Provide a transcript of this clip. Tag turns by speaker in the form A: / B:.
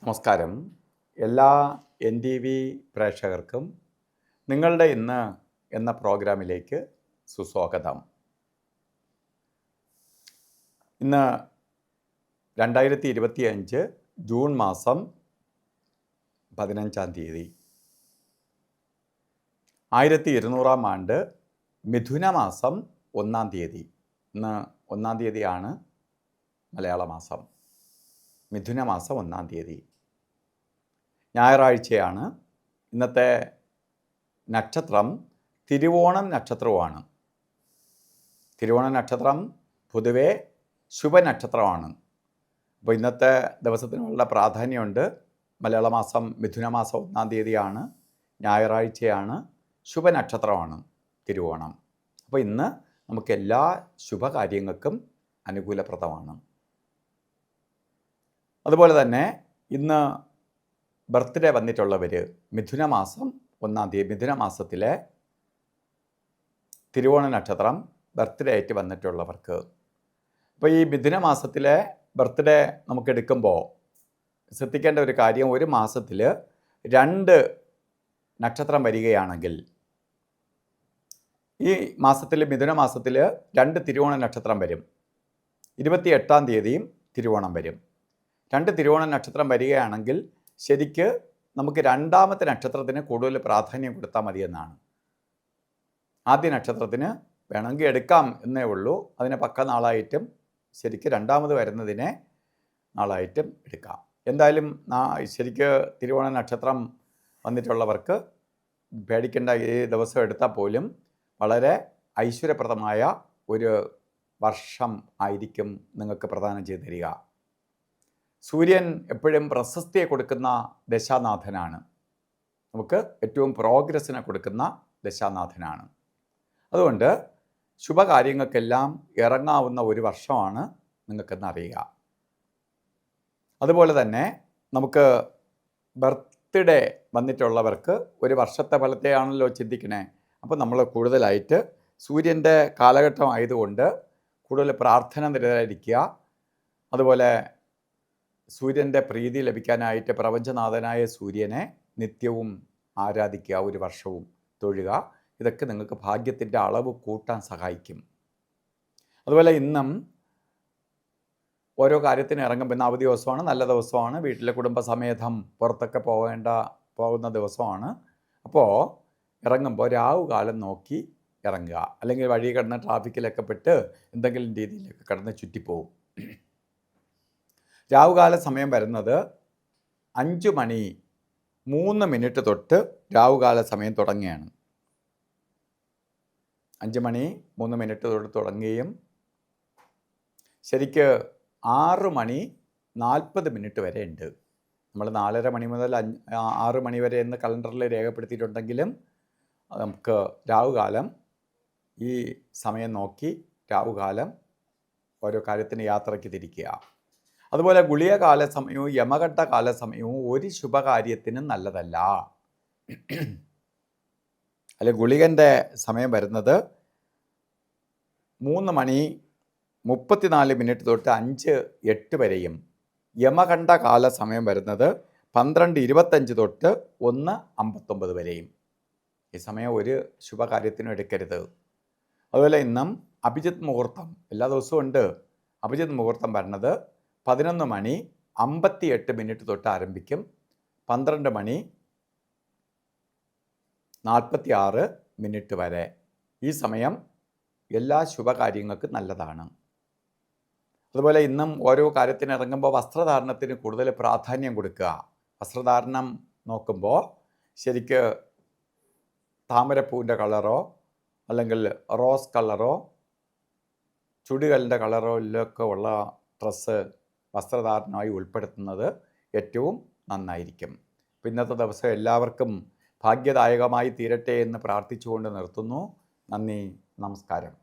A: നമസ്കാരം. എല്ലാ NTV പ്രേക്ഷകർക്കും നിങ്ങളുടെ ഇന്ന് എന്ന പ്രോഗ്രാമിലേക്ക് സുസ്വാഗതം. ഇന്ന് 2025 ജൂൺ മാസം 15-ാം തീയതി, 1200-ാം ആണ്ട് മിഥുന മാസം 1-ാം തീയതി. ഇന്ന് 1-ാം തീയതിയാണ് മലയാള മാസം. മിഥുന മാസം 1-ാം തീയതി ഞായറാഴ്ചയാണ്. ഇന്നത്തെ നക്ഷത്രം തിരുവോണം നക്ഷത്രവുമാണ്. തിരുവോണ നക്ഷത്രം പൊതുവെ ശുഭനക്ഷത്രമാണ്. അപ്പോൾ ഇന്നത്തെ ദിവസത്തിനുള്ള പ്രാധാന്യമുണ്ട്. മലയാള മാസം മിഥുന മാസം 1-ാം തീയതിയാണ്, ഞായറാഴ്ചയാണ്, ശുഭനക്ഷത്രമാണ് തിരുവോണം. അപ്പോൾ ഇന്ന് നമുക്ക് എല്ലാ ശുഭകാര്യങ്ങൾക്കും അനുകൂലപ്രദമാണ്. അതുപോലെ തന്നെ ഇന്ന് ബർത്ത്ഡേ വന്നിട്ടുള്ളവർ, മിഥുന മാസം 1-ാം തീയതി, മിഥുന മാസത്തിലെ തിരുവോണ നക്ഷത്രം ബർത്ത്ഡേ ആയിട്ട് വന്നിട്ടുള്ളവർക്ക്, അപ്പോൾ ഈ മിഥുന മാസത്തിലെ ബർത്ത്ഡേ നമുക്ക് എടുക്കുമ്പോൾ ശ്രദ്ധിക്കേണ്ട ഒരു കാര്യം, ഒരു മാസത്തിൽ 2 നക്ഷത്രം വരികയാണെങ്കിൽ, ഈ മാസത്തിൽ മിഥുന മാസത്തിൽ 2 തിരുവോണ നക്ഷത്രം വരും. 28-ാം തീയതിയും തിരുവോണം വരും. 2 തിരുവോണ നക്ഷത്രം വരികയാണെങ്കിൽ ശരിക്ക് നമുക്ക് 2ാമത്തെ നക്ഷത്രത്തിന് കൂടുതൽ പ്രാധാന്യം കൊടുത്താൽ മതിയെന്നാണ്. ആദ്യ നക്ഷത്രത്തിന് വേണമെങ്കിൽ എടുക്കാം എന്നേ ഉള്ളൂ. അതിനെ പക്ക നാളായിട്ടും ശരിക്ക് 2ാമത് വരുന്നതിനെ നാളായിട്ടും എടുക്കാം. എന്തായാലും ശരിക്ക് തിരുവോണ നക്ഷത്രം വന്നിട്ടുള്ളവർക്ക് പേടിക്കേണ്ട. ഈ ദിവസം എടുത്താൽ പോലും വളരെ ഐശ്വര്യപ്രദമായ ഒരു വർഷം ആയിരിക്കും നിങ്ങൾക്ക് പ്രദാനം ചെയ്ത് തരിക. സൂര്യൻ എപ്പോഴും പ്രശസ്തിയെ കൊടുക്കുന്ന ദശാനാഥനാണ്. നമുക്ക് ഏറ്റവും പ്രോഗ്രസ്സിനെ കൊടുക്കുന്ന ദശാനാഥനാണ്. അതുകൊണ്ട് ശുഭകാര്യങ്ങൾക്കെല്ലാം ഇറങ്ങാവുന്ന ഒരു വർഷമാണ് നിങ്ങൾക്കെന്ന് അറിയുക. അതുപോലെ തന്നെ നമുക്ക് ബർത്ത്ഡേ വന്നിട്ടുള്ളവർക്ക് ഒരു വർഷത്തെ ഫലത്തെയാണല്ലോ ചിന്തിക്കണേ. അപ്പോൾ നമ്മൾ കൂടുതലായിട്ട് സൂര്യൻ്റെ കാലഘട്ടം ആയതുകൊണ്ട് കൂടുതൽ പ്രാർത്ഥന നിരതരായിരിക്കുക. അതുപോലെ സൂര്യൻ്റെ പ്രീതി ലഭിക്കാനായിട്ട് പ്രപഞ്ചനാഥനായ സൂര്യനെ നിത്യവും ആരാധിക്കുക, ഒരു വർഷവും തൊഴുക. ഇതൊക്കെ നിങ്ങൾക്ക് ഭാഗ്യത്തിൻ്റെ അളവ് കൂട്ടാൻ സഹായിക്കും. അതുപോലെ ഇന്നും ഓരോ കാര്യത്തിന് ഇറങ്ങുമ്പോൾ, ഇന്ന് അവധി ദിവസമാണ്, നല്ല ദിവസമാണ്, വീട്ടിലെ കുടുംബസമേതം പുറത്തൊക്കെ പോകുന്ന ദിവസമാണ്. അപ്പോൾ ഇറങ്ങുമ്പോൾ രാവുകാലം നോക്കി ഇറങ്ങുക. അല്ലെങ്കിൽ വഴി കിടന്ന് ട്രാഫിക്കിലൊക്കെ പെട്ട് എന്തെങ്കിലും രീതിയിലൊക്കെ കിടന്ന് ചുറ്റിപ്പോവും. രാവുകാല സമയം വരുന്നത് 5:03 തൊട്ട് രാവുകാല സമയം തുടങ്ങുകയാണ്. 5:03 തൊട്ട് തുടങ്ങുകയും ശരിക്ക് 6:40 വരെ ഉണ്ട്. നമ്മൾ 4:30 മണി മുതൽ 6 മണി വരെ എന്ന് കലണ്ടറിൽ രേഖപ്പെടുത്തിയിട്ടുണ്ടെങ്കിലും നമുക്ക് രാവുകാലം, ഈ സമയം നോക്കി രാവുകാലം ഓരോ കാര്യത്തിന് യാത്രയ്ക്ക് തിരിക്കുക. അതുപോലെ ഗുളിക കാലസമയവും യമഘട്ട കാലസമയവും ഒരു ശുഭകാര്യത്തിനും നല്ലതല്ല. അല്ലെ, ഗുളികൻ്റെ സമയം വരുന്നത് 3:34 തൊട്ട് 5:08 വരെയും, യമകണ്ഠ കാല സമയം വരുന്നത് 12:25 തൊട്ട് 1:59 വരെയും. ഈ സമയം ഒരു ശുഭകാര്യത്തിനും എടുക്കരുത്. അതുപോലെ ഇന്നും അഭിജിത്ത് മുഹൂർത്തം എല്ലാ ദിവസവും ഉണ്ട്. അഭിജിത്ത് മുഹൂർത്തം വരുന്നത് 11:58 തൊട്ട് ആരംഭിക്കും, 12:46 വരെ. ഈ സമയം എല്ലാ ശുഭകാര്യങ്ങൾക്കും നല്ലതാണ്. അതുപോലെ ഇന്നും ഓരോ കാര്യത്തിന് ഇറങ്ങുമ്പോൾ വസ്ത്രധാരണത്തിന് കൂടുതൽ പ്രാധാന്യം കൊടുക്കുക. വസ്ത്രധാരണം നോക്കുമ്പോൾ ശരിക്ക് താമരപ്പൂവിൻ്റെ കളറോ അല്ലെങ്കിൽ റോസ് കളറോ ചുടുകലിൻ്റെ കളറോയിലൊക്കെ ഉള്ള ഡ്രസ്സ് വസ്ത്രധാരണമായി ഉൾപ്പെടുത്തുന്നത് ഏറ്റവും നന്നായിരിക്കും. ഇന്നത്തെ ദിവസം എല്ലാവർക്കും ഭാഗ്യദായകമായി തീരട്ടെ എന്ന് പ്രാർത്ഥിച്ചുകൊണ്ട് നിർത്തുന്നു. നന്ദി, നമസ്കാരം.